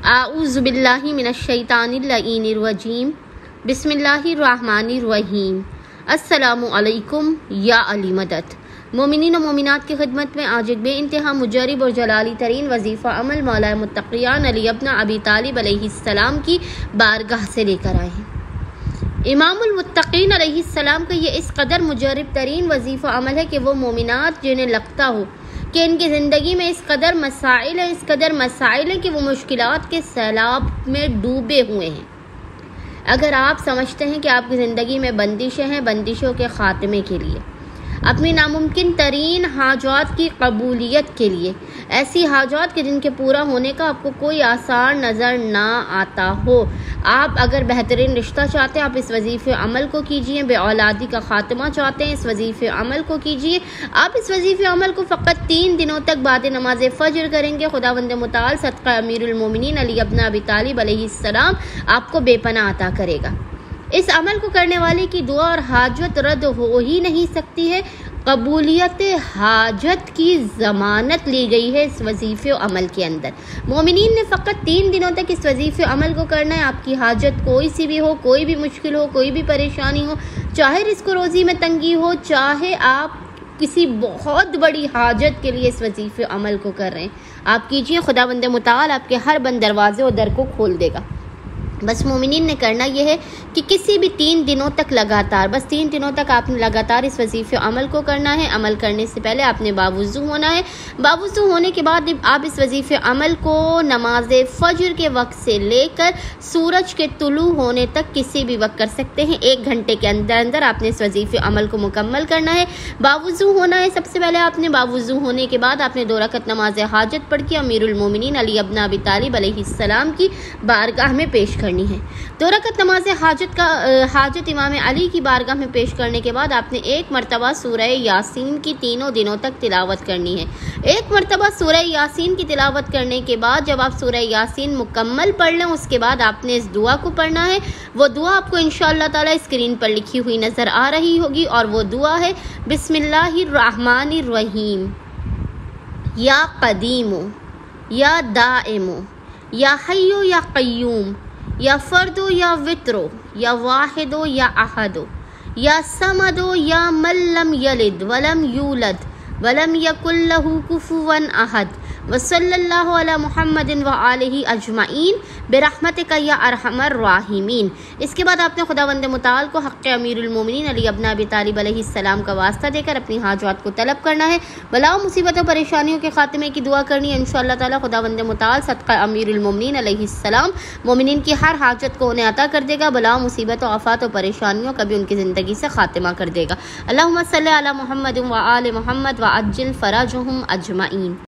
आऊज़ु बिल्लाहि मिनश्शैतानिर्रजीम बिस्मिल्लाहिर्रहमानिर्रहीम। अस्सलामु अलैकुम या अली मदद। मोमिनीन और मोमिनात की खिदमत में आज एक बेइंतहा मुजरिब और जलाली तरीन वजीफ़ा अमल मौला मुत्तक़ियान अली इब्न अबी तालिब अलैहिस्सलाम की बारगाह से लेकर आए हैं। इमामुल मुत्तक़ीन अलैहिस्सलाम का ये इस कदर मुजरिब तरीन वजीफ़ा अमल है कि वो मोमिनात जिन्हें लगता हो कि इनकी ज़िंदगी में इस कदर मसाइल हैं कि वो मुश्किलात के सैलाब में डूबे हुए हैं। अगर आप समझते हैं कि आपकी ज़िंदगी में बंदिशें हैं, बंदिशों के ख़ात्मे के लिए, अपनी नामुमकिन तरीन हाजात की कबूलियत के लिए, ऐसी हाजात के जिनके पूरा होने का आपको कोई आसार नज़र ना आता हो, आप अगर बेहतरीन रिश्ता चाहते हैं आप इस वजीफ़े अमल को कीजिए। बेऔलादी का ख़ात्मा चाहते हैं इस वजीफ़े अमल को कीजिए। आप इस वजीफ़े अमल को फ़कत 3 दिनों तक बाद नमाज फ़जर करेंगे। खुदावंद मुताल सदक़ा अमीरुल मोमिनीन अली इब्न अबी तालिब अलैहिस्सलाम आपको बेपनाह अता करेगा। इस अमल को करने वाले की दुआ और हाजत रद्द हो ही नहीं सकती है। कबूलियत हाजत की ज़मानत ली गई है इस वजीफ़े अमल के अंदर। मोमिनीन ने फ़कत 3 दिनों तक इस वजीफ़े अमल को करना है। आपकी हाजत कोई सी भी हो, कोई भी मुश्किल हो, कोई भी परेशानी हो, चाहे रिस्क रोज़ी में तंगी हो, चाहे आप किसी बहुत बड़ी हाजत के लिए इस वजीफ़े अमल को कर रहे हैं, आप कीजिए। खुदावंद मुताल आपके हर बंद दरवाजे और दर को खोल देगा। बस मोमिनीन ने करना यह है कि किसी भी 3 दिनों तक लगातार, बस 3 दिनों तक आपने लगातार इस वजीफ़े अमल को करना है। अमल करने से पहले आपने बावुज़ू होना है। बावुज़ू होने के बाद आप इस वजीफ़े अमल को नमाज फ़जर के वक्त से लेकर सूरज के तुलू होने तक किसी भी वक्त कर सकते हैं। 1 घंटे के अंदर अंदर आपने इस वजीफ़े अमल को मुकम्मल करना है। बावुज़ू होना है। सबसे पहले आपने बावुज़ू होने के बाद आपने 2 रकत नमाज हाजत पढ़ के अमीरुल मोमिनीन अली इब्न अबी तालिब अलैहिस्सलाम की बारगाह में पेश करनी है। 2 रकत नमाज हाजत इमाम अली की बारगाह में पेश करने के बाद आपने 1 मरतबा सूरह यासीन की तीनों दिनों तक तिलावत करनी है। 1 मरतबा सूरह यासीन की तिलावत करने के बाद जब आप सूरह यासीन मुकम्मल पढ़ लें, उसके बाद आपने इस दुआ को पढ़ना है। वो दुआ आपको इंशाअल्लाह ताला स्क्रीन पर लिखी हुई नज़र आ रही होगी और वो दुआ है बिस्मिल्लाहिर्रहमानिर्रहीम। या कदीमो या दाइमो या हय्यो या क़य्यूम या फ़र्दो या वित्रो या वाहिदो या अहदो या समदो या मल्लम यलिद वलम यूलद वलम यकुल्लहु कुफुवन अहद वसल्लल्लाहु अला मुहम्मदिन व आलिहि अजमाइन बिरहमतिका या अरहमर राहिमीन। इसके बाद आपने खुदावंद मुताल को हक़ अमीरुल मोमिनीन अली इब्न अबी तालिब अलैहिस्सलाम का वास्ता देकर अपनी हाजात को तलब करना है। बलाओं मुसीबतों परेशानियों के खात्मे की दुआ करनी है। इंशाअल्लाह ताला खुदावंद मुताल सदक़ा अमीरुल मोमिनीन अलैहिस्सलाम मोमिनीन की हर हाजत को उन्हें अता कर देगा। बलाओं मुसीबतों आफ़ात और परेशानियों का भी उनकी ज़िंदगी से खात्मा कर देगा। अल्लाहुम्मा सल्लि अला मुहम्मद व आलि मुहम्मद व अज्जिल फ़राजहुम अजमाइन।